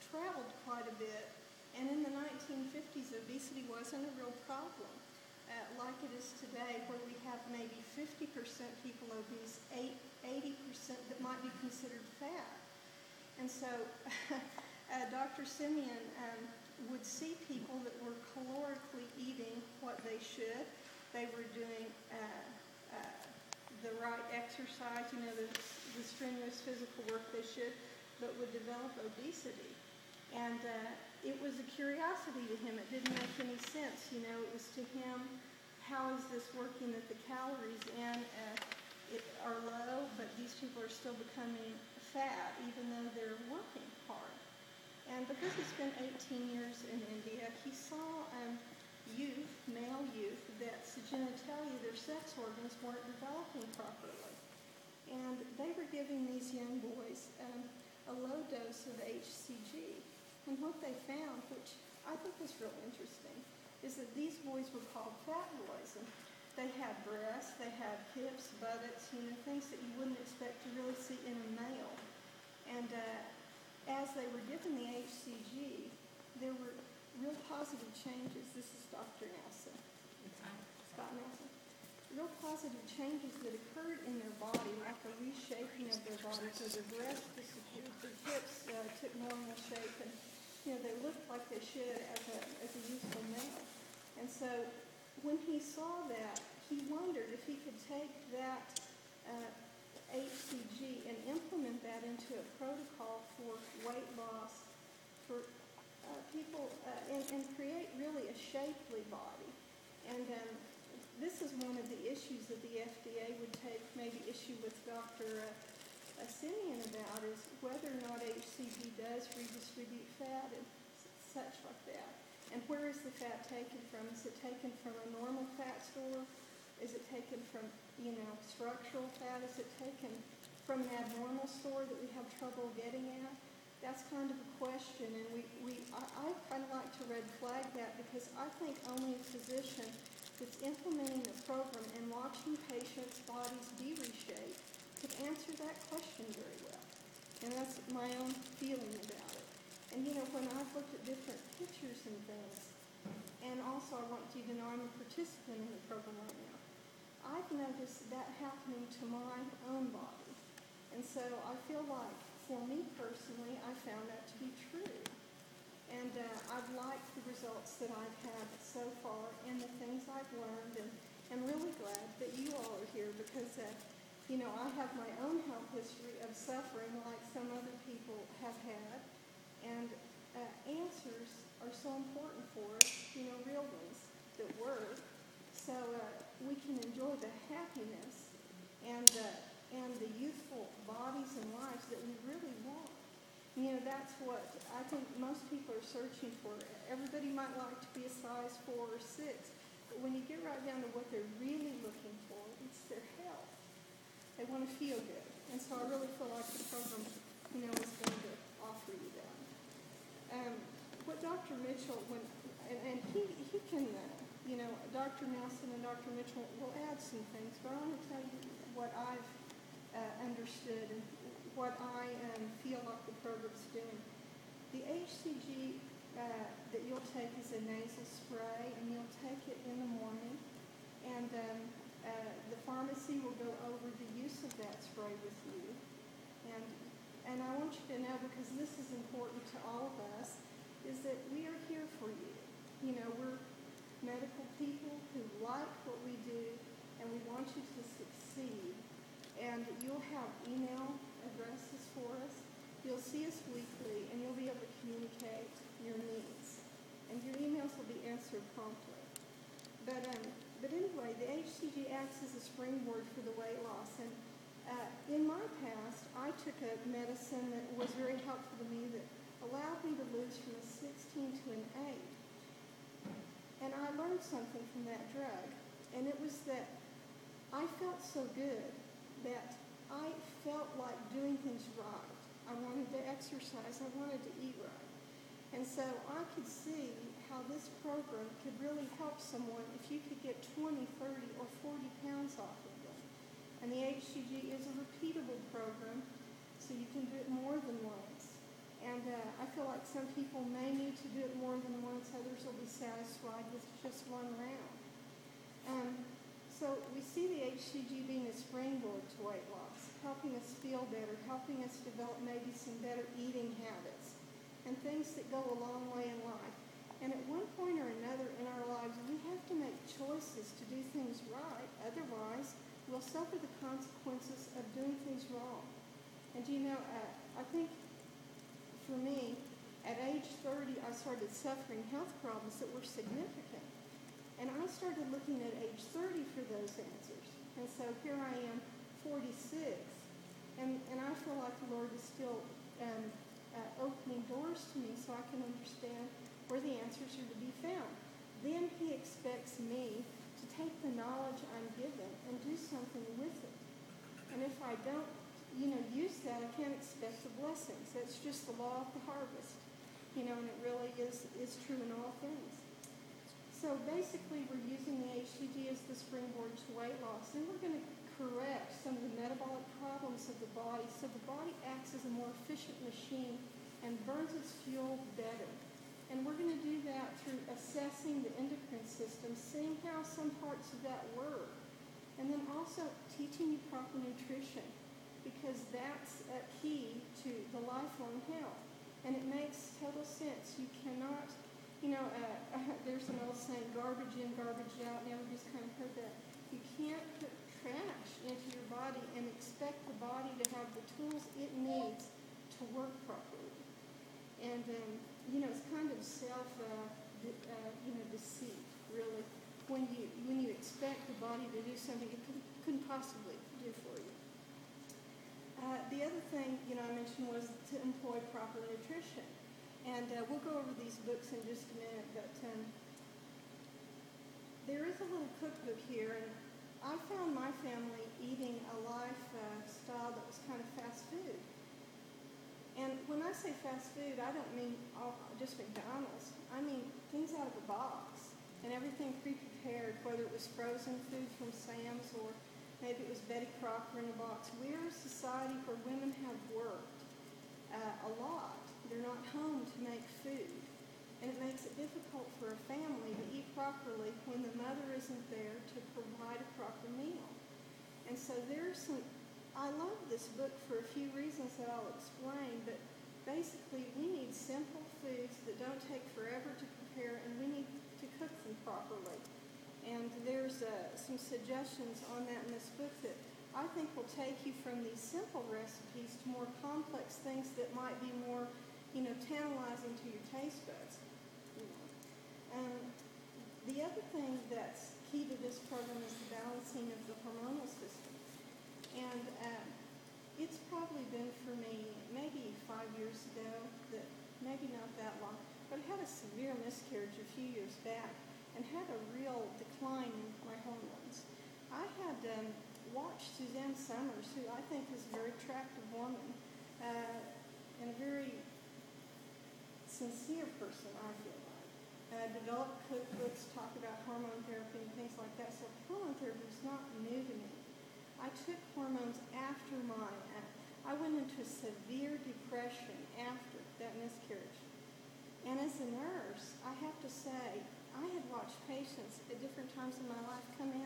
traveled quite a bit, and in the 1950s, obesity wasn't a real problem. Like it is today, where we have maybe 50% people obese, 80% that might be considered fat. And so Dr. Simeon would see people that were calorically eating what they should. They were doing the right exercise, the strenuous physical work they should, but would develop obesity. And it was a curiosity to him. It didn't make any sense. It was to him, how is this working that the calories in are low, but these people are still becoming fat, even though they're working hard. And because he spent 18 years in India, he saw youth, male youth, that genitalia, their sex organs, weren't developing properly. And they were giving these young boys a low dose of HCG. And what they found, which I think was real interesting, is that these boys were called fat boys. And they had breasts, they had hips, buttocks, things that you wouldn't expect to really see in a male. And as they were given the HCG, there were real positive changes. This is Dr. Nelson. Scott Nelson. Real positive changes that occurred in their body, like a reshaping of their body, so their breasts disappeared, their hips took normal shape, and they looked like they should as a youthful male. And so when he saw that, he wondered if he could take that HCG and implement that into a protocol for weight loss for people and create really a shapely body. And this is one of the issues that the FDA would take maybe issue with Dr. Simeon about, is whether or not HCG does redistribute fat and such like that. And where is the fat taken from? Is it taken from a normal fat store? Is it taken from, structural fat? Is it taken from an abnormal store that we have trouble getting at? That's kind of a question, and I kind of like to red flag that, because I think only a physician that's implementing the program and watching patients' bodies be reshaped could answer that question very well. And that's my own feeling about it. And when I've looked at different pictures and things, and also I want you to know I'm a participant in the program right now, I've noticed that happening to my own body. And so I feel like, for me personally, I found that to be true. And I've liked the results that I've had so far and the things I've learned, and I'm really glad that you all are here, because I have my own health history of suffering like some other people have had, and answers are so important for us, real ones that work, so we can enjoy the happiness and the youthful bodies and lives that we really want. That's what I think most people are searching for. Everybody might like to be a size 4 or 6, but when you get right down to what they're really looking for, it's their health. They want to feel good. And so I really feel like the program, is going to offer you that. What Dr. Mitchell, and he can, Dr. Nelson and Dr. Mitchell will add some things, but I want to tell you what I've understood and what I feel like the program's doing. The HCG that you'll take is a nasal spray, and you'll take it in the morning, and the pharmacy will go over the use of that spray with you. And I want you to know, because this is important to all of us, is that we are here for you. We're medical people who like what we do, and we want you to succeed. And you'll have email addresses for us. You'll see us weekly, and you'll be able to communicate your needs. And your emails will be answered promptly. But anyway, the HCG acts as a springboard for the weight loss. And in my past, I took a medicine that was very helpful to me that allowed me to lose from a 16 to an 8. And I learned something from that drug. And it was that I felt so good that I felt like doing things right. I wanted to exercise. I wanted to eat right. And so I could see how this program could really help someone if you could get 20, 30, or 40 pounds off of them. And the HCG is a repeatable program, so you can do it more than once. And I feel like some people may need to do it more than once. Others will be satisfied with just one round. So we see the HCG being a springboard to weight loss, helping us feel better, helping us develop maybe some better eating habits, and things that go a long way in life. And at one point or another in our lives, we have to make choices to do things right. Otherwise, we'll suffer the consequences of doing things wrong. And I think for me, at age 30, I started suffering health problems that were significant. And I started looking at age 30 for those answers. And so here I am, 46. And I feel like the Lord is still opening doors to me so I can understand where the answers are to be found. Then he expects me to take the knowledge I'm given and do something with it. And if I don't, use that, I can't expect the blessings. That's just the law of the harvest. And it really is true in all things. So basically, we're using the HCG as the springboard to weight loss, and we're going to correct some of the metabolic problems of the body so the body acts as a more efficient machine and burns its fuel better. And we're going to do that through assessing the endocrine system, seeing how some parts of that work, and then also teaching you proper nutrition, because that's a key to the lifelong health. And it makes total sense. You cannot, there's an old saying, garbage in, garbage out, and everybody's kind of heard that. You can't put trash into your body and expect the body to have the tools it needs to work properly. And, it's kind of deceit, really, when you expect the body to do something it couldn't possibly do for you. The other thing, I mentioned was to employ proper nutrition. And we'll go over these books in just a minute, but there is a little cookbook here, and I found my family eating a lifestyle that was kind of fast food. And when I say fast food, I don't mean just McDonald's. I mean things out of a box and everything pre-prepared, whether it was frozen food from Sam's or maybe it was Betty Crocker in a box. We're a society where women have worked a lot. They're not home to make food. And it makes it difficult for a family to eat properly when the mother isn't there to provide a proper meal. And so I love this book for a few reasons that I'll explain, but basically we need simple foods that don't take forever to prepare, and we need to cook them properly. And there's some suggestions on that in this book that I think will take you from these simple recipes to more complex things that might be more, tantalizing to your taste buds. The other thing that's key to this program is the balancing of the hormonal system. And it's probably been for me maybe 5 years ago, maybe not that long, but I had a severe miscarriage a few years back and had a real decline in my hormones. I had watched Suzanne Summers, who I think is a very attractive woman, and a very sincere person, I feel like. Develop cookbooks, talk about hormone therapy and things like that. So hormone therapy is not new to me. I took hormones after I went into severe depression after that miscarriage. And as a nurse, I have to say, I had watched patients at different times in my life come in